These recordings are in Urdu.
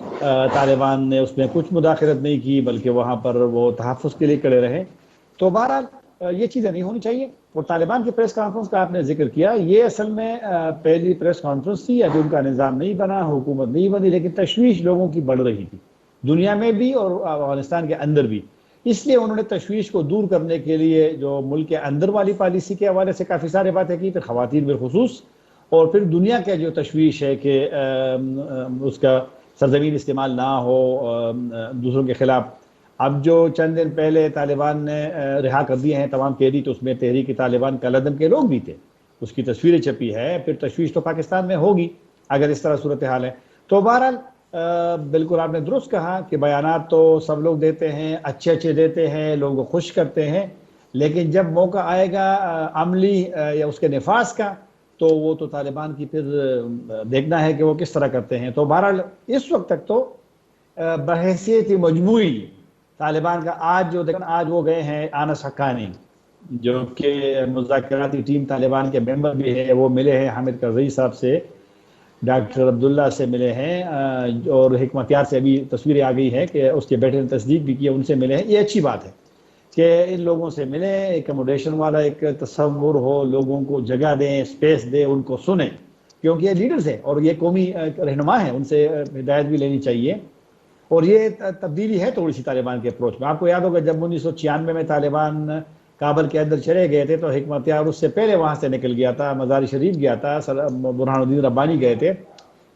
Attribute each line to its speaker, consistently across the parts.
Speaker 1: طالبان نے اس میں کچھ مداخلت نہیں کی، بلکہ وہاں پر وہ تحفظ کے لیے کھڑے رہے. تو بہرحال یہ چیزیں نہیں ہونی چاہیے. اور طالبان کی پریس کانفرنس کا آپ نے ذکر کیا، یہ اصل میں پہلی پریس کانفرنس تھی. ابھی ان کا نظام نہیں بنا، حکومت نہیں بنی، لیکن تشویش لوگوں کی بڑھ رہی تھی دنیا میں بھی اور افغانستان کے اندر بھی. اس لیے انہوں نے تشویش کو دور کرنے کے لیے جو ملک کے اندر والی پالیسی کے حوالے سے کافی سارے باتیں کی، پھر خواتین بالخصوص، اور پھر دنیا کا جو تشویش ہے کہ اس کا سرزمین استعمال نہ ہو دوسروں کے خلاف. اب جو چند دن پہلے طالبان نے رہا کر دیے ہیں تمام قیدی، تو اس میں تحریک طالبان کالعدم کے لوگ بھی تھے، اس کی تصویریں چھپی ہے. پھر تشویش تو پاکستان میں ہوگی اگر اس طرح صورتحال ہے. تو بہرحال بالکل آپ نے درست کہا کہ بیانات تو سب لوگ دیتے ہیں، اچھے اچھے دیتے ہیں، لوگوں کو خوش کرتے ہیں، لیکن جب موقع آئے گا عملی یا اس کے نفاذ کا، تو وہ تو طالبان کی پھر دیکھنا ہے کہ وہ کس طرح کرتے ہیں. تو بہرحال اس وقت تک تو بحیثیت مجموعی طالبان کا آج وہ گئے ہیں انس حقانی، جو کہ مذاکراتی ٹیم طالبان کے ممبر بھی ہے، وہ ملے ہیں حامد کرزئی صاحب سے، ڈاکٹر عبداللہ سے ملے ہیں، اور حکمت یار سے ابھی تصویریں آ گئی ہے کہ اس کے بیٹے نے تصدیق بھی کی، ان سے ملے ہیں. یہ اچھی بات ہے کہ ان لوگوں سے ملیں، ایکوموڈیشن والا ایک تصور ہو، لوگوں کو جگہ دیں، اسپیس دیں، ان کو سنیں، کیونکہ یہ لیڈرز ہیں اور یہ قومی رہنما ہیں، ان سے ہدایت بھی لینی چاہیے. اور یہ تبدیلی ہے تھوڑی سی طالبان کے اپروچ میں. آپ کو یاد ہوگا جب 1996 میں طالبان کابل کے اندر چلے گئے تھے تو حکمت یار اس سے پہلے وہاں سے نکل گیا تھا، مزار شریف گیا تھا، برہان الدین ربانی گئے تھے،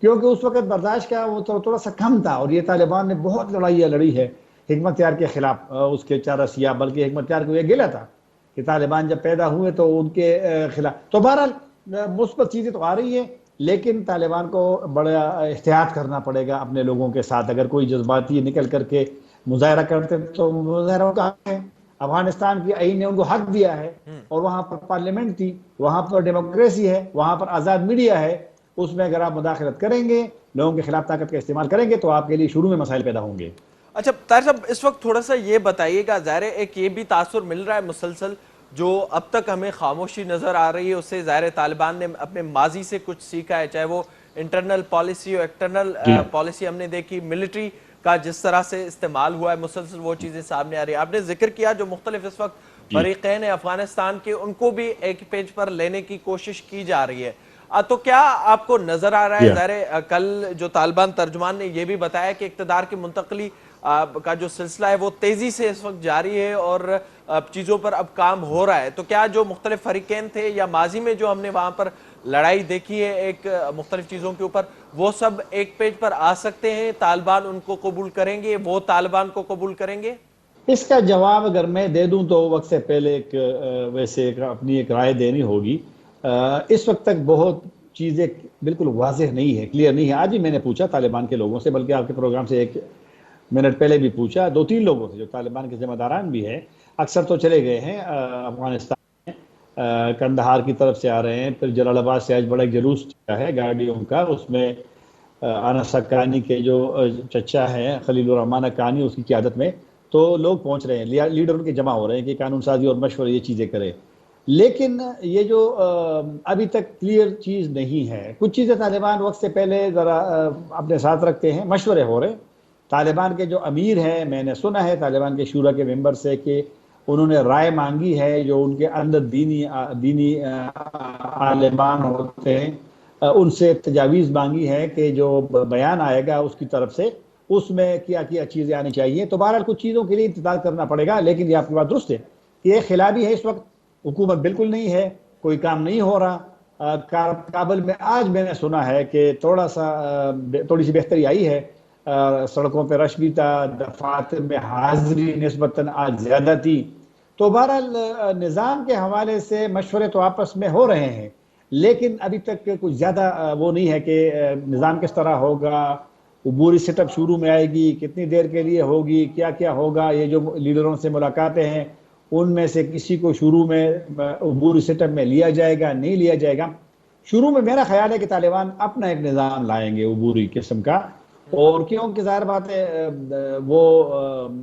Speaker 1: کیونکہ اس وقت برداشت کا وہ تھوڑا سا کم تھا. اور یہ طالبان نے بہت لڑائیاں لڑی ہے حکمت یار کے خلاف، اس کے چارسیہ، بلکہ حکمت یار کو یہ گلا تھا کہ طالبان جب پیدا ہوئے تو ان کے خلاف. تو بہرحال مثبت چیزیں تو آ رہی ہیں، لیکن طالبان کو بڑا احتیاط کرنا پڑے گا اپنے لوگوں کے ساتھ. اگر کوئی جذباتی نکل کر کے مظاہرہ کرتے تو مظاہروں کا حق ہے، افغانستان کی آئین نے ان کو حق دیا ہے، اور وہاں پر پارلیمنٹ تھی، وہاں پر ڈیموکریسی ہے، وہاں پر آزاد میڈیا ہے. اس میں اگر آپ مداخلت کریں گے، لوگوں کے خلاف طاقت کا استعمال کریں گے، تو آپ کے لیے شروع میں مسائل پیدا ہوں گے.
Speaker 2: اچھا طاہر صاحب، اس وقت تھوڑا سا یہ بتائیے گا، ظاہر ہے ایک یہ بھی تاثر مل رہا ہے مسلسل، جو اب تک ہمیں خاموشی نظر آ رہی ہے اس سے ظاہر طالبان نے اپنے ماضی سے کچھ سیکھا ہے، چاہے وہ انٹرنل پالیسی اور ایکسٹرنل پالیسی ہم نے دیکھی، ملٹری کا جس طرح سے استعمال ہوا ہے مسلسل وہ چیزیں سامنے آ رہی ہیں. آپ نے ذکر کیا جو مختلف اس وقت فریقین افغانستان کے، ان کو بھی ایک پیج پر لینے کی کوشش کی جا رہی ہے. تو کیا آپ کو نظر آ رہا ہے، ظاہر کل جو طالبان ترجمان نے یہ بھی بتایا کہ اقتدار کی منتقلی کا جو سلسلہ ہے وہ تیزی سے اس وقت جاری ہے اور چیزوں پر اب کام ہو رہا ہے، تو کیا جو مختلف فریقین تھے یا ماضی میں جو ہم نے وہاں پر لڑائی دیکھی ہے ایک مختلف چیزوں کے اوپر، وہ سب ایک پیج پر آ سکتے ہیں؟ طالبان ان کو قبول کریں گے، وہ طالبان کو قبول کریں گے؟
Speaker 1: اس کا جواب اگر میں دے دوں تو وقت سے پہلے ویسے اپنی ایک رائے دینی ہوگی. اس وقت تک بہت چیزیں بالکل واضح نہیں ہے، کلیئر نہیں ہے. آج ہی میں نے پوچھا طالبان کے لوگوں سے، بلکہ آپ کے پروگرام سے 1 منٹ پہلے بھی پوچھا، 2-3 لوگوں سے جو طالبان کے ذمہ داران بھی ہیں. اکثر تو چلے گئے ہیں افغانستان میں، کندہار کی طرف سے آ رہے ہیں. پھر جلال آباد سے آج بڑا جلوس ہے گاڑیوں کا، اس میں انس حقانی کے جو چچا ہے خلیل الرحمان حقانی، اس کی قیادت میں تو لوگ پہنچ رہے ہیں، لیڈر ان کے جمع ہو رہے ہیں کہ قانون سازی اور مشورے یہ چیزیں کرے. لیکن یہ جو ابھی تک کلیئر چیز نہیں ہے. کچھ چیزیں طالبان وقت سے پہلے ذرا اپنے ساتھ رکھتے ہیں، مشورے ہو رہے. طالبان کے جو امیر ہیں، میں نے سنا ہے طالبان کے شورا کے ممبر سے کہ انہوں نے رائے مانگی ہے، جو ان کے اندر دینی عالمان ہوتے ہیں ان سے تجاویز مانگی ہے کہ جو بیان آئے گا اس کی طرف سے، اس میں کیا کیا چیزیں آنی چاہیے. تو بہرحال کچھ چیزوں کے لیے انتظار کرنا پڑے گا. لیکن یہ آپ کی بات درست ہے کہ یہ خلابی ہے، اس وقت حکومت بالکل نہیں ہے، کوئی کام نہیں ہو رہا. کابل میں آج میں نے سنا ہے کہ تھوڑی سی بہتری آئی ہے، سڑکوں پہ رش بھی تھا، دفاتر میں حاضری نسبتاً آج زیادہ تھی. تو بہرحال نظام کے حوالے سے مشورے تو آپس میں ہو رہے ہیں، لیکن ابھی تک کچھ زیادہ وہ نہیں ہے کہ نظام کس طرح ہوگا، عبوری سیٹ اپ شروع میں آئے گی، کتنی دیر کے لیے ہوگی، کیا کیا ہوگا. یہ جو لیڈروں سے ملاقاتیں ہیں ان میں سے کسی کو شروع میں عبوری سیٹ اپ میں لیا جائے گا، نہیں لیا جائے گا. شروع میں میرا خیال ہے کہ طالبان اپنا ایک نظام لائیں گے عبوری قسم کا، اور کیونکہ ظاہر بات ہے وہ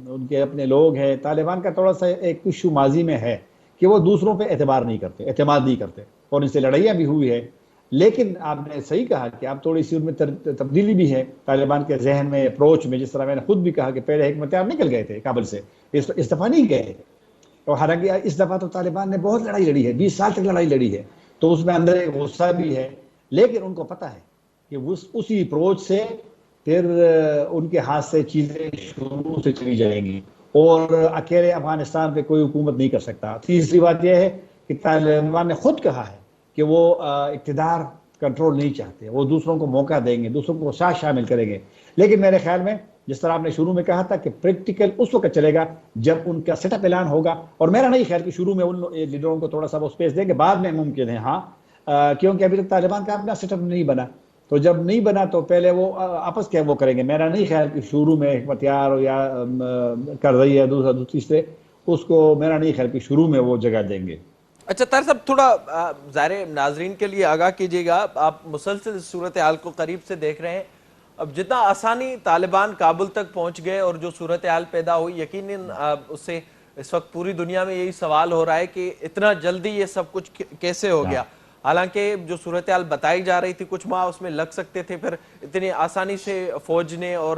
Speaker 1: ان کے اپنے لوگ ہیں. طالبان کا تھوڑا سا ایک ایشو ماضی میں ہے کہ وہ دوسروں پہ اعتماد نہیں کرتے، اور ان سے لڑائیاں بھی ہوئی ہے. لیکن آپ نے صحیح کہا کہ اب تھوڑی سی ان میں تبدیلی بھی ہے طالبان کے ذہن میں، اپروچ میں. جس طرح میں نے خود بھی کہا کہ پہلے حکمت عمل نکل گئے تھے کابل سے، اس دفعہ نہیں گئے. اور حالانکہ اس دفعہ تو طالبان نے بہت لڑائی لڑی ہے، 20 سال تک لڑائی لڑی ہے، تو اس میں اندر ایک غصہ بھی ہے. لیکن ان کو پتہ ہے کہ اسی اپروچ سے پھر ان کے ہاتھ سے چیزیں شروع سے چلی جائیں گی اور اکیلے افغانستان پہ کوئی حکومت نہیں کر سکتا. تیسری بات یہ ہے کہ طالبان نے خود کہا ہے کہ وہ اقتدار کنٹرول نہیں چاہتے، وہ دوسروں کو موقع دیں گے، دوسروں کو ساتھ شامل کریں گے. لیکن میرے خیال میں جس طرح آپ نے شروع میں کہا تھا کہ پریکٹیکل اس وقت چلے گا جب ان کا سیٹ اپ اعلان ہوگا. اور میرا نہیں خیال کہ شروع میں ان لیڈروں کو تھوڑا سا وہ اسپیس دیں گے، بعد میں ممکن ہے ہاں، کیونکہ ابھی تک طالبان کا اپنا سیٹ اپ نہیں بنا. تو جب نہیں بنا تو پہلے وہ آپس کیا وہ کریں گے. میرا نہیں خیال کہ شروع میں حکمت یار یا کر رہی ہے دوسرا تیسرے، اس کو میرا نہیں خیال کہ شروع میں وہ جگہ دیں گے.
Speaker 2: اچھا طاہر صاحب، تھوڑا ظاہر ناظرین کے لیے آگاہ کیجیے گا، آپ مسلسل صورتحال کو قریب سے دیکھ رہے ہیں. اب جتنا آسانی طالبان کابل تک پہنچ گئے اور جو صورتحال پیدا ہوئی، یقیناً اس سے اس وقت پوری دنیا میں یہی سوال ہو رہا ہے کہ اتنا جلدی یہ سب کچھ کیسے ہو گیا. حالانکہ جو صورتحال بتائی جا رہی تھی کچھ ماہ اس میں لگ سکتے تھے، پھر اتنی آسانی سے فوج نے اور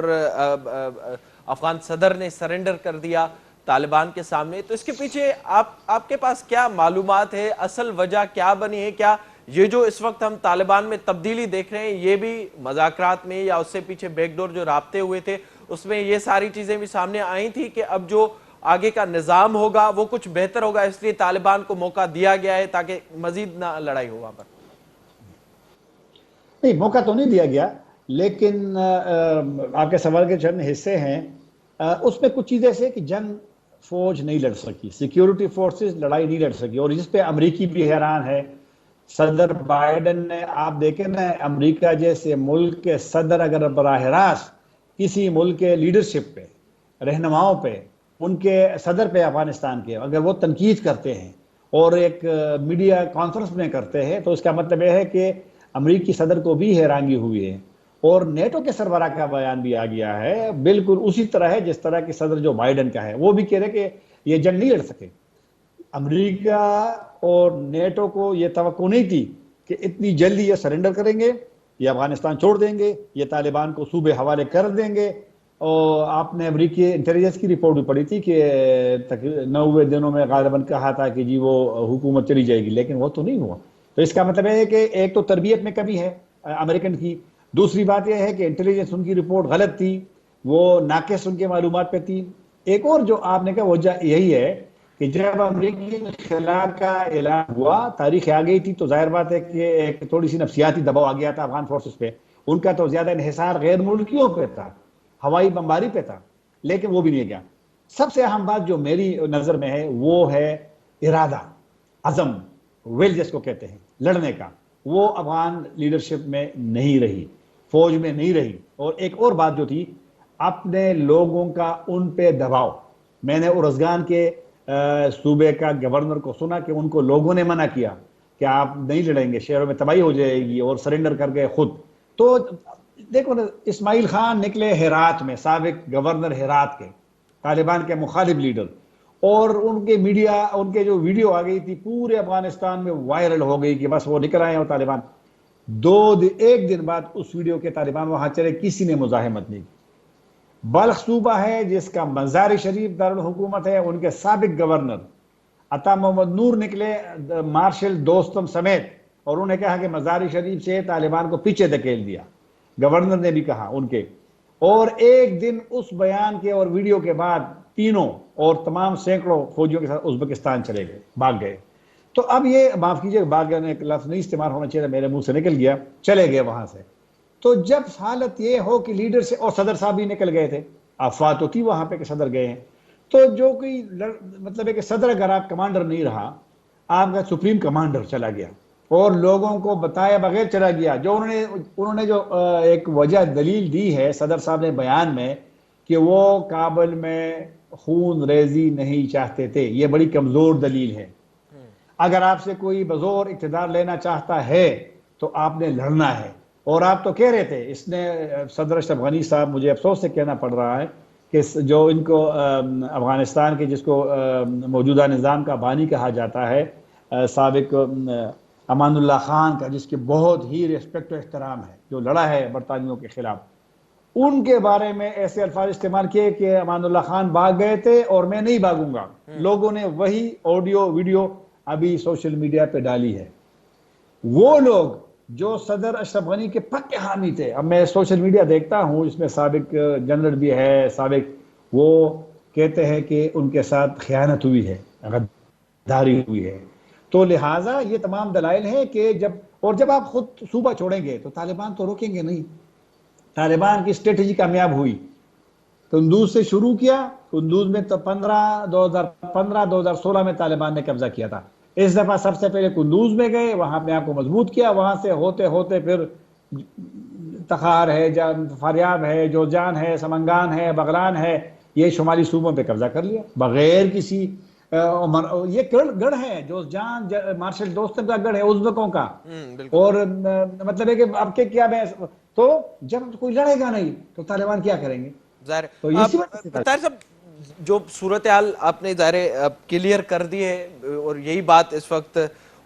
Speaker 2: افغان صدر نے سرنڈر کر دیا طالبان کے سامنے. تو اس کے پیچھے آپ کے پاس کیا معلومات ہے؟ اصل وجہ کیا بنی ہے؟ کیا یہ جو اس وقت ہم طالبان میں تبدیلی دیکھ رہے ہیں یہ بھی مذاکرات میں، یا اس سے پیچھے بیک ڈور جو رابطے ہوئے تھے اس میں یہ ساری چیزیں بھی سامنے آئی تھی کہ اب جو آگے کا نظام ہوگا وہ کچھ بہتر ہوگا، اس لیے طالبان کو موقع دیا گیا ہے تاکہ مزید نہ لڑائی ہو وہاں پر؟
Speaker 1: نہیں، موقع تو نہیں دیا گیا، لیکن آپ کے سوال کے چند حصے ہیں. اس میں کچھ چیزیں ایسے کہ جنگ فوج نہیں لڑ سکی، سیکیورٹی فورسز لڑائی نہیں لڑ سکی، اور جس پہ امریکی بھی حیران ہے. صدر بائیڈن نے، آپ دیکھیں نا، امریکہ جیسے ملک کے صدر اگر براہ راست کسی ملک کے لیڈرشپ پہ، رہنماؤں پہ، ان کے صدر پہ افغانستان کے اگر وہ تنقید کرتے ہیں اور ایک میڈیا کانفرنس میں کرتے ہیں، تو اس کا مطلب یہ ہے کہ امریکی صدر کو بھی حیرانگی ہوئی ہے. اور نیٹو کے سربراہ کا بیان بھی آ گیا ہے، بالکل اسی طرح ہے جس طرح کہ صدر جو بائیڈن کا ہے. وہ بھی کہہ رہے کہ یہ جنگ نہیں لڑ سکے. امریکہ اور نیٹو کو یہ توقع نہیں تھی کہ اتنی جلدی یہ سرنڈر کریں گے، یہ افغانستان چھوڑ دیں گے، یہ طالبان کو صوبے حوالے کر دیں گے. اور آپ نے امریکی انٹیلیجنس کی رپورٹ بھی پڑھی تھی کہ 90 دنوں میں غالباً کہا تھا کہ جی وہ حکومت چلی جائے گی، لیکن وہ تو نہیں ہوا. تو اس کا مطلب ہے کہ ایک تو تربیت میں کمی ہے امریکن کی. دوسری بات یہ ہے کہ انٹیلیجنس ان کی رپورٹ غلط تھی، وہ ناقص ان کے معلومات پہ تھی. ایک اور جو آپ نے کہا وجہ یہی ہے کہ جب امریکی انخلا کا اعلان ہوا، تاریخ آ گئی تھی، تو ظاہر بات ہے کہ ایک تھوڑی سی نفسیاتی دباؤ آ گیا تھا افغان فورسز پہ. ان کا تو زیادہ انحصار غیر ملکیوں پہ تھا، ہوائی بمباری پہ تھا، لیکن وہ بھی نہیں گیا. سب سے اہم بات جو میری نظر میں ہے وہ ہے ارادہ، عزم، ول جس کو کہتے ہیں لڑنے کا. وہ افغان لیڈرشپ میں نہیں رہی، فوج میں نہیں رہی. اور ایک اور بات جو تھی، اپنے لوگوں کا ان پہ دباؤ. میں نے ارزگان کے صوبے کا گورنر کو سنا کہ ان کو لوگوں نے منع کیا کہ آپ نہیں لڑیں گے، شہروں میں تباہی ہو جائے گی، اور سرنڈر کر گئے خود. تو دیکھو نا، اسماعیل خان نکلے ہرات میں، سابق گورنر ہرات کے، طالبان کے مخالف لیڈر، اور ان کے میڈیا، ان کے جو ویڈیو آ گئی تھی پورے افغانستان میں وائرل ہو گئی کہ بس وہ نکل آئے ہیں اور طالبان. ایک دن بعد اس ویڈیو کے طالبان وہاں چلے، کسی نے مزاحمت نہیں کی. بلخ صوبہ ہے جس کا مزار شریف دارالحکومت ہے، ان کے سابق گورنر عطا محمد نور نکلے مارشل دوستم سمیت، اور انہوں نے کہا کہ مزار شریف سے طالبان کو پیچھے دھکیل دیا. گورنر نے بھی کہا ان کے. اور ایک دن اس بیان کے اور ویڈیو کے بعد تینوں اور تمام سینکڑوں فوجیوں کے ساتھ ازبکستان چلے گئے، بھاگ گئے. تو اب یہ معاف کیجیے، بھاگ گئے ایک لفظ نہیں استعمال ہونا چاہیے، میرے منہ سے نکل گیا، چلے گئے وہاں سے. تو جب حالت یہ ہو کہ لیڈر سے، اور صدر صاحب بھی نکل گئے تھے، افواہ تو تھی وہاں پہ کہ صدر گئے ہیں، تو جو کوئی مطلب ہے کہ صدر اگر آپ کمانڈر نہیں رہا، آپ کا سپریم کمانڈر چلا گیا اور لوگوں کو بتایا بغیر چلا گیا. جو انہوں نے جو ایک وجہ دلیل دی ہے صدر صاحب نے بیان میں کہ وہ کابل میں خون ریزی نہیں چاہتے تھے، یہ بڑی کمزور دلیل ہے. اگر آپ سے کوئی بزور اقتدار لینا چاہتا ہے تو آپ نے لڑنا ہے. اور آپ تو کہہ رہے تھے، اس نے صدر اشرف غنی صاحب، مجھے افسوس سے کہنا پڑ رہا ہے کہ جو ان کو افغانستان کے جس کو موجودہ نظام کا بانی کہا جاتا ہے، سابق امان اللہ خان کا، جس کے بہت ہی ریسپیکٹ و احترام ہے، جو لڑا ہے برطانویوں کے خلاف، ان کے بارے میں ایسے الفاظ استعمال کیے کہ امان اللہ خان بھاگ گئے تھے اور میں نہیں بھاگوں گا. لوگوں نے وہی آڈیو ویڈیو ابھی سوشل میڈیا پہ ڈالی ہے. وہ لوگ جو صدر اشرف غنی کے پکے حامی تھے، اب میں سوشل میڈیا دیکھتا ہوں، اس میں سابق جنرل بھی ہے، سابق، وہ کہتے ہیں کہ ان کے ساتھ خیانت ہوئی ہے، غداری ہوئی ہے. تو لہٰذا یہ تمام دلائل ہیں کہ جب آپ خود صوبہ چھوڑیں گے تو طالبان تو روکیں گے نہیں. طالبان کی اسٹریٹجی کامیاب ہوئی، قندوز سے شروع کیا. قندوز میں تو 2016 میں طالبان نے قبضہ کیا تھا. اس دفعہ سب سے پہلے قندوز میں گئے، وہاں اپنے آپ کو مضبوط کیا، وہاں سے ہوتے ہوتے پھر تخار ہے، فاریاب ہے، جوزجان ہے، سمنگان ہے، بغلان ہے، یہ شمالی صوبوں پہ قبضہ کر لیا بغیر کسی یہ گڑھ ہے جوزجان، مارشل دوستم کا گڑھ ہے ازبکوں کا. اور مطلب ہے کہ اب کے کیا میں تو جب کوئی لڑے گا نہیں تو طالبان کیا کریں گے؟
Speaker 2: ظاہر
Speaker 1: تو
Speaker 2: اب
Speaker 1: اسی وجہ سے
Speaker 2: طاہر صاحب، جو صورتحال آپ نے ظاہر کلیئر کر دی ہے، اور یہی بات اس وقت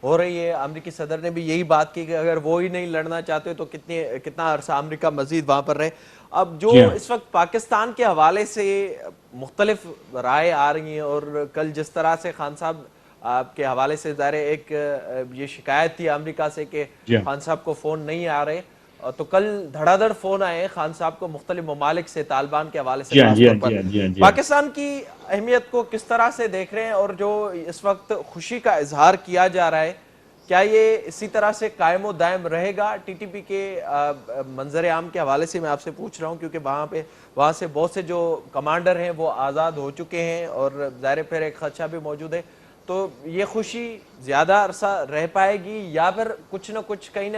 Speaker 2: ہو رہی ہے. امریکی صدر نے بھی یہی بات کی کہ اگر وہ ہی نہیں لڑنا چاہتے تو کتنا عرصہ امریکہ مزید وہاں پر رہے. اب جو
Speaker 1: جی ہاں
Speaker 2: اس وقت پاکستان کے حوالے سے مختلف رائے آ رہی ہیں، اور کل جس طرح سے خان صاحب آپ کے حوالے سے ظاہر ایک یہ شکایت تھی امریکہ سے کہ
Speaker 1: جی ہاں
Speaker 2: خان صاحب کو فون نہیں آ رہے، تو کل دھڑا دھڑ فون آئے خان صاحب کو مختلف ممالک سے، طالبان کے حوالے سے
Speaker 1: جی ہاں
Speaker 2: خاص
Speaker 1: جی
Speaker 2: طور
Speaker 1: ہاں
Speaker 2: پر.
Speaker 1: جی ہاں جی ہاں جی ہاں
Speaker 2: پاکستان کی اہمیت کو کس طرح سے دیکھ رہے ہیں، اور جو اس وقت خوشی کا اظہار کیا جا رہا ہے، کیا یہ اسی طرح سے قائم و دائم رہے گا؟ ٹی ٹی پی کے منظر عام کے حوالے سے میں آپ سے پوچھ رہا ہوں، کیونکہ وہاں سے بہت سے جو کمانڈر ہیں وہ آزاد ہو چکے ہیں، اور ظاہر پھر ایک خدشہ بھی موجود ہے. تو یہ خوشی زیادہ عرصہ رہ پائے گی، یا پھر کچھ نہ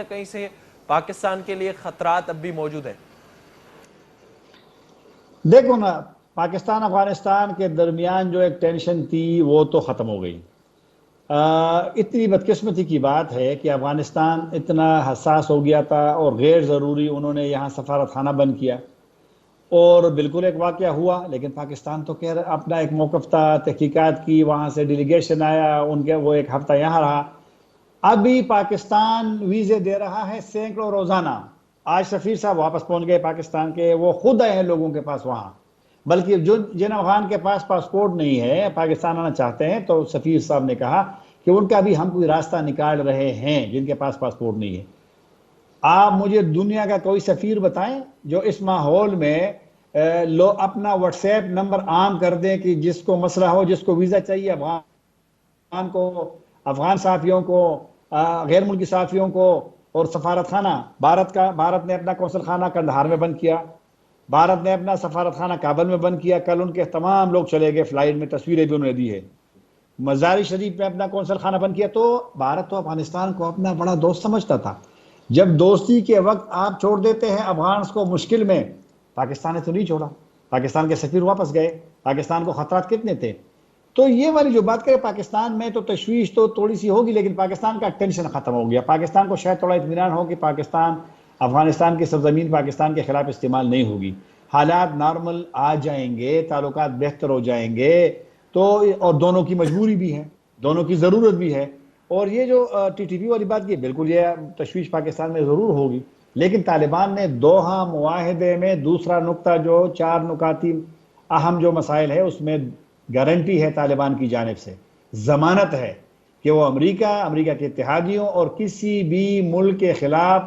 Speaker 2: کہیں سے پاکستان کے لیے خطرات اب بھی موجود ہیں؟
Speaker 1: دیکھو نا، پاکستان افغانستان کے درمیان جو ایک ٹینشن تھی وہ تو ختم ہو گئی. اتنی بدقسمتی کی بات ہے کہ افغانستان اتنا حساس ہو گیا تھا، اور غیر ضروری انہوں نے یہاں سفارت خانہ بند کیا، اور بالکل ایک واقعہ ہوا. لیکن پاکستان تو کہہ رہا اپنا ایک موقف تھا، تحقیقات کی، وہاں سے ڈیلیگیشن آیا ان کے، وہ ایک ہفتہ یہاں رہا. ابھی پاکستان ویزے دے رہا ہے سینکڑوں روزانہ. آج سفیر صاحب واپس پہنچ گئے پاکستان کے، وہ خود آئے ہیں لوگوں کے پاس وہاں. بلکہ جن افغان کے پاس پاسپورٹ نہیں ہے، پاکستان آنا چاہتے ہیں، تو سفیر صاحب نے کہا کہ ان کا بھی ہم کوئی راستہ نکال رہے ہیں جن کے پاس پاسپورٹ نہیں ہے. آپ مجھے دنیا کا کوئی سفیر بتائیں جو اس ماحول میں اپنا واٹس ایپ نمبر عام کر دیں کہ جس کو مسئلہ ہو، جس کو ویزا چاہیے، افغان کو، افغان صحافیوں کو، غیر ملکی صحافیوں کو، اور سفارت خانہ بھارت نے اپنا قونصل خانہ کندہار میں بند کیا، بھارت نے اپنا سفارت خانہ کابل میں بند کیا. کل ان کے تمام لوگ چلے گئے فلائٹ میں، تصویریں بھی انہوں نے دی ہے. مزاری شریف میں اپنا قونصل خانہ بند کیا. تو بھارت تو افغانستان کو اپنا بڑا دوست سمجھتا تھا. جب دوستی کے وقت آپ چھوڑ دیتے ہیں افغانس کو مشکل میں، پاکستان نے تو نہیں چھوڑا، پاکستان کے سفیر واپس گئے. پاکستان کو خطرات کتنے تھے. تو یہ والی جو بات کرے، پاکستان میں تو تشویش تو تھوڑی سی ہوگی، لیکن پاکستان کا ٹینشن ختم ہو گیا. پاکستان کو شاید تھوڑا اطمینان ہو کہ پاکستان، افغانستان کی سرزمین پاکستان کے خلاف استعمال نہیں ہوگی. حالات نارمل آ جائیں گے، تعلقات بہتر ہو جائیں گے. تو اور دونوں کی مجبوری بھی ہے، دونوں کی ضرورت بھی ہے. اور یہ جو ٹی ٹی پی والی بات کی، بالکل یہ تشویش پاکستان میں ضرور ہوگی. لیکن طالبان نے دوحہ معاہدے میں دوسرا نقطہ، جو 4 نکاتی اہم جو مسائل ہے، اس میں گارنٹی ہے طالبان کی جانب سے، ضمانت ہے کہ وہ امریکہ کے اتحادیوں اور کسی بھی ملک کے خلاف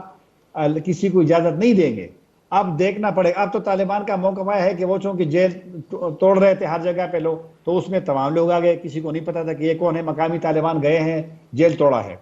Speaker 1: کسی کو اجازت نہیں دیں گے. اب دیکھنا پڑے. اب تو طالبان کا موقف ہے کہ وہ چونکہ جیل توڑ رہے تھے ہر جگہ پہ لوگ، تو اس میں تمام لوگ آ گئے. کسی کو نہیں پتا تھا کہ یہ کون ہے. مقامی طالبان گئے ہیں، جیل توڑا ہے.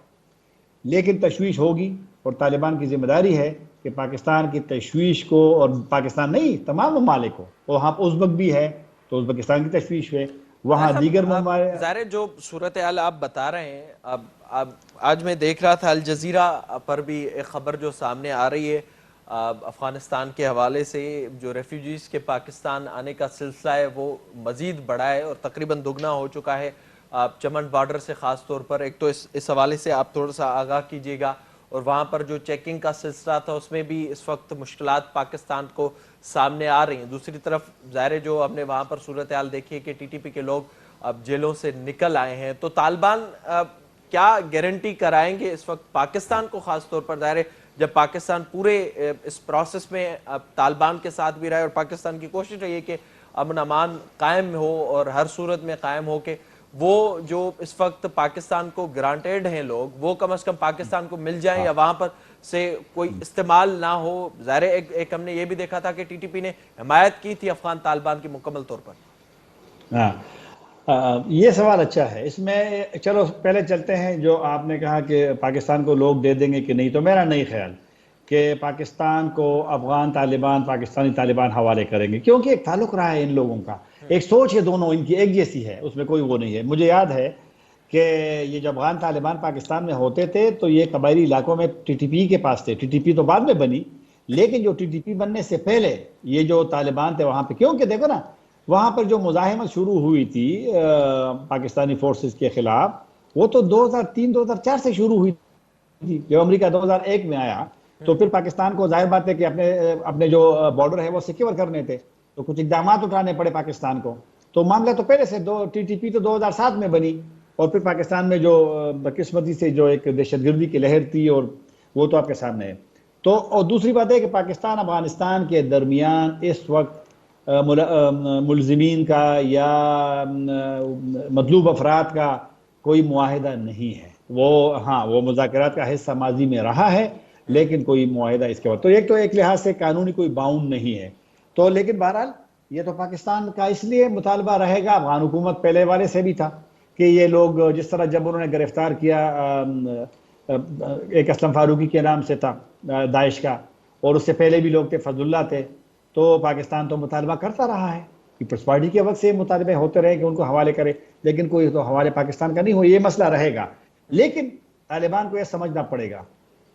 Speaker 1: لیکن تشویش ہوگی، اور طالبان کی ذمہ داری ہے کہ پاکستان کی تشویش کو، اور پاکستان نہیں تمام ممالک کو، وہاں ازبک بھی ہے تو ازبکستان کی تشویش ہے، وہاں دیگر ممالک.
Speaker 2: ظاہر جو صورتحال آپ بتا رہے ہیں، اب آج میں دیکھ رہا تھا الجزیرہ پر بھی ایک خبر جو سامنے آ رہی ہے افغانستان کے حوالے سے، جو ریفیوجیز کے پاکستان آنے کا سلسلہ ہے وہ مزید بڑھا ہے، اور تقریباً دگنا ہو چکا ہے چمن بارڈر سے خاص طور پر. ایک تو اس حوالے سے آپ تھوڑا سا آگاہ کیجیے گا. اور وہاں پر جو چیکنگ کا سلسلہ تھا اس میں بھی اس وقت مشکلات پاکستان کو سامنے آ رہی ہیں. دوسری طرف ظاہر جو ہم نے وہاں پر صورتحال دیکھی ہے کہ ٹی ٹی پی کے لوگ اب جیلوں سے نکل آئے ہیں. تو طالبان کیا گارنٹی کرائیں گے اس وقت پاکستان کو، خاص طور پر ظاہر ہے جب پاکستان پورے اس پروسیس میں طالبان کے ساتھ بھی رہے اور پاکستان کی کوشش رہی ہے کہ امن امان قائم ہو اور ہر صورت میں قائم ہو، کہ وہ جو اس وقت پاکستان کو گرانٹیڈ ہیں لوگ وہ کم از کم پاکستان کو مل جائیں یا وہاں پر سے کوئی استعمال نہ ہو. ظاہر ایک ہم نے یہ بھی دیکھا تھا کہ ٹی ٹی پی نے حمایت کی تھی افغان طالبان کی مکمل طور پر.
Speaker 1: یہ سوال اچھا ہے. اس میں چلو پہلے چلتے ہیں جو آپ نے کہا کہ پاکستان کو لوگ دے دیں گے کہ نہیں. تو میرا نہیں خیال کہ پاکستان کو افغان طالبان پاکستانی طالبان حوالے کریں گے، کیونکہ ایک تعلق رہا ہے ان لوگوں کا، ایک سوچ ہے دونوں ان کی ایک جیسی ہے، اس میں کوئی وہ نہیں ہے. مجھے یاد ہے کہ یہ جو افغان طالبان پاکستان میں ہوتے تھے تو یہ قبائلی علاقوں میں ٹی ٹی پی کے پاس تھے. ٹی ٹی پی تو بعد میں بنی، لیکن جو ٹی ٹی پی بننے سے پہلے یہ جو طالبان تھے وہاں پہ، کیونکہ دیکھو نا وہاں پر جو مزاحمت شروع ہوئی تھی پاکستانی فورسز کے خلاف، وہ تو 2003-2004 سے شروع ہوئی تھی. جب امریکہ 2001 میں آیا تو پھر پاکستان کو ظاہر بات ہے کہ اپنے جو بارڈر ہے وہ سیکیور کرنے تھے، تو کچھ اقدامات اٹھانے پڑے پاکستان کو. تو معاملہ تو پہلے سے ٹی ٹی پی تو 2007 میں بنی، اور پھر پاکستان میں جو بدقسمتی سے جو ایک دہشت گردی کی لہر تھی، اور وہ تو آپ کے سامنے ہے. تو اور دوسری بات ہے کہ پاکستان افغانستان کے درمیان اس وقت ملزمین کا یا مطلوب افراد کا کوئی معاہدہ نہیں ہے. وہ مذاکرات کا حصہ ماضی میں رہا ہے، لیکن کوئی معاہدہ اس کے بعد تو ایک لحاظ سے قانونی کوئی باؤنڈ نہیں ہے. تو لیکن بہرحال یہ تو پاکستان کا اس لیے مطالبہ رہے گا، افغان حکومت پہلے والے سے بھی تھا کہ یہ لوگ جس طرح جب انہوں نے گرفتار کیا ایک اسلم فاروقی کے نام سے تھا داعش کا، اور اس سے پہلے بھی لوگ تھے، فضل اللہ تھے، تو پاکستان تو مطالبہ کرتا رہا ہے. پیپلز پارٹی کے وقت سے مطالبے ہوتے رہے کہ ان کو حوالے کرے، لیکن کوئی تو حوالے پاکستان کا نہیں ہو. یہ مسئلہ رہے گا. لیکن طالبان کو یہ سمجھنا پڑے گا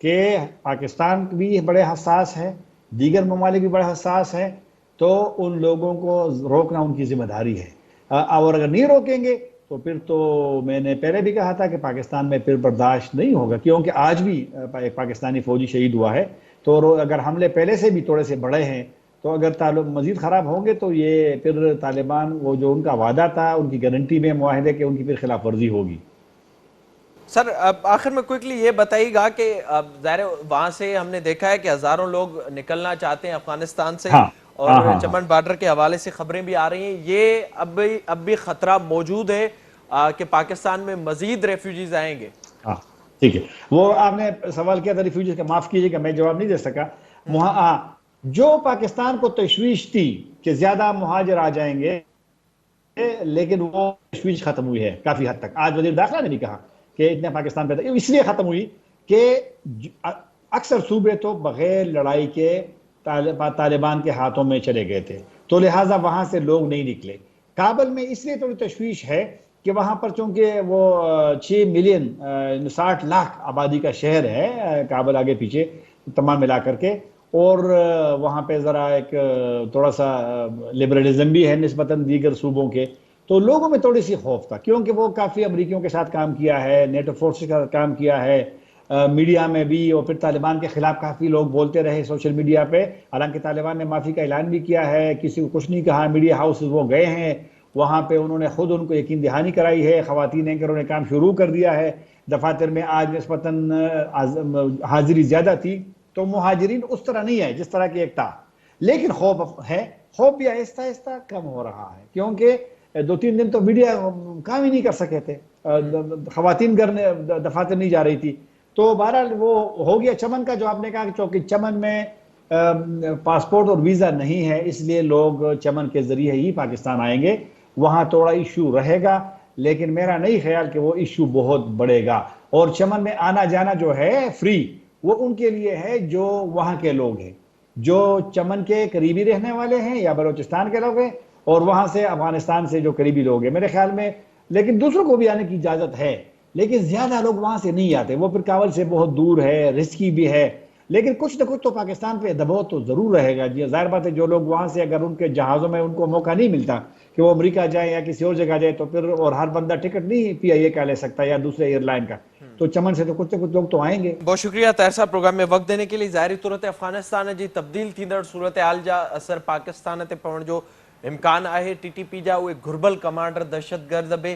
Speaker 1: کہ پاکستان بھی بڑے حساس ہے، دیگر ممالک بھی بڑے حساس ہیں، تو ان لوگوں کو روکنا ان کی ذمہ داری ہے. اور اگر نہیں روکیں گے تو پھر تو میں نے پہلے بھی کہا تھا کہ پاکستان میں پھر برداشت نہیں ہوگا، کیونکہ آج بھی ایک پاکستانی فوجی شہید ہوا ہے. تو اگر حملے پہلے سے بھی تھوڑے سے بڑے ہیں تو اگر تعلق مزید خراب ہوں گے تو یہ پھر طالبان وہ جو ان کا وعدہ تھا، ان کی گارنٹی میں معاہدے کہ ان کی پھر خلاف ورزی ہوگی.
Speaker 2: سر اب آخر میں کوئکلی یہ بتائیے گا کہ ظاہر وہاں سے ہم نے دیکھا ہے کہ ہزاروں لوگ نکلنا چاہتے ہیں افغانستان سے، اور چمن بارڈر کے حوالے سے خبریں بھی آ رہی ہیں. یہ اب بھی خطرہ موجود ہے کہ پاکستان میں مزید ریفیوجیز آئیں گے؟
Speaker 1: ٹھیک ہے، وہ آپ نے سوال کیا تھا ریفیوجیز کا، معاف کیجیے گا میں جواب نہیں دے سکا. جو پاکستان کو تشویش تھی کہ زیادہ مہاجر آ جائیں گے، لیکن وہ تشویش ختم ہوئی ہے کافی حد تک. آج وزیر داخلہ نے بھی کہا کہ اتنے پاکستان پہ اس لیے ختم ہوئی کہ اکثر صوبے تو بغیر لڑائی کے طالبان کے ہاتھوں میں چلے گئے تھے، تو لہٰذا وہاں سے لوگ نہیں نکلے. کابل میں اس لیے تھوڑی تشویش ہے کہ وہاں پر چونکہ وہ 6 ملین 60 لاکھ آبادی کا شہر ہے کابل، آگے پیچھے تمام ملا کر کے، اور وہاں پہ ذرا ایک تھوڑا سا لبرلزم بھی ہے نسبتاً دیگر صوبوں کے، تو لوگوں میں تھوڑی سی خوف تھا، کیونکہ وہ کافی امریکیوں کے ساتھ کام کیا ہے، نیٹو فورس کے ساتھ کام کیا ہے، میڈیا میں بھی، اور پھر طالبان کے خلاف کافی لوگ بولتے رہے سوشل میڈیا پہ. حالانکہ طالبان نے معافی کا اعلان بھی کیا ہے، کسی کو کچھ نہیں کہا. میڈیا ہاؤسز وہ گئے ہیں وہاں پہ، انہوں نے خود ان کو یقین دہانی کرائی ہے، خواتین اینکروں نے کام شروع کر دیا ہے. دفاتر میں آج نسبتاً حاضری زیادہ تھی، تو مہاجرین اس طرح نہیں ہے جس طرح کی ایک تھا. لیکن خوف ہے، خوف بھی آہستہ آہستہ کم ہو رہا ہے، کیونکہ 2-3 دن تو میڈیا کام ہی نہیں کر سکے تھے، خواتین دفاتر نہیں جا رہی تھی. تو بہرحال وہ ہو گیا. چمن کا جو آپ نے کہا کہ چونکہ چمن میں پاسپورٹ اور ویزا نہیں ہے، اس لیے لوگ چمن کے ذریعے ہی پاکستان آئیں گے. وہاں تھوڑا ایشو رہے گا، لیکن میرا نہیں خیال کہ وہ ایشو بہت بڑھے گا. اور چمن میں آنا جانا جو ہے فری، وہ ان کے لیے ہے جو وہاں کے لوگ ہیں، جو چمن کے قریبی رہنے والے ہیں یا بلوچستان کے لوگ ہیں، اور وہاں سے افغانستان سے جو قریبی لوگ ہیں میرے خیال میں. لیکن دوسروں کو بھی آنے کی اجازت ہے، لیکن زیادہ لوگ وہاں سے نہیں آتے، وہ پھر کابل سے بہت دور ہے، رسکی بھی ہے. لیکن کچھ نہ کچھ تو پاکستان پہ دباؤ تو ضرور رہے گا. جی ظاہر بات ہے، جو لوگ وہاں سے اگر ان کے جہازوں میں ان کو موقع نہیں ملتا کہ وہ امریکہ جائے یا کسی اور جگہ جائے، تو پھر اور ہر بندہ ٹکٹ نہیں پی آئی اے کا لے سکتا یا دوسرے ایئر لائن کا، تو چمن سے تو کچھ نہ کچھ لوگ تو آئیں گے.
Speaker 2: بہت شکریہ طاہر صاحب پروگرام میں وقت دینے کے لیے. ظاہری صورت افغانستان جی تبدیل تھیندڑ صورتحال جا اثر پاکستان تے پوڻ جو امکان ہے. ٹی ٹی پی جا وہ گھربل کمانڈر دہشت گرد بے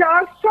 Speaker 3: 400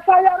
Speaker 3: FIR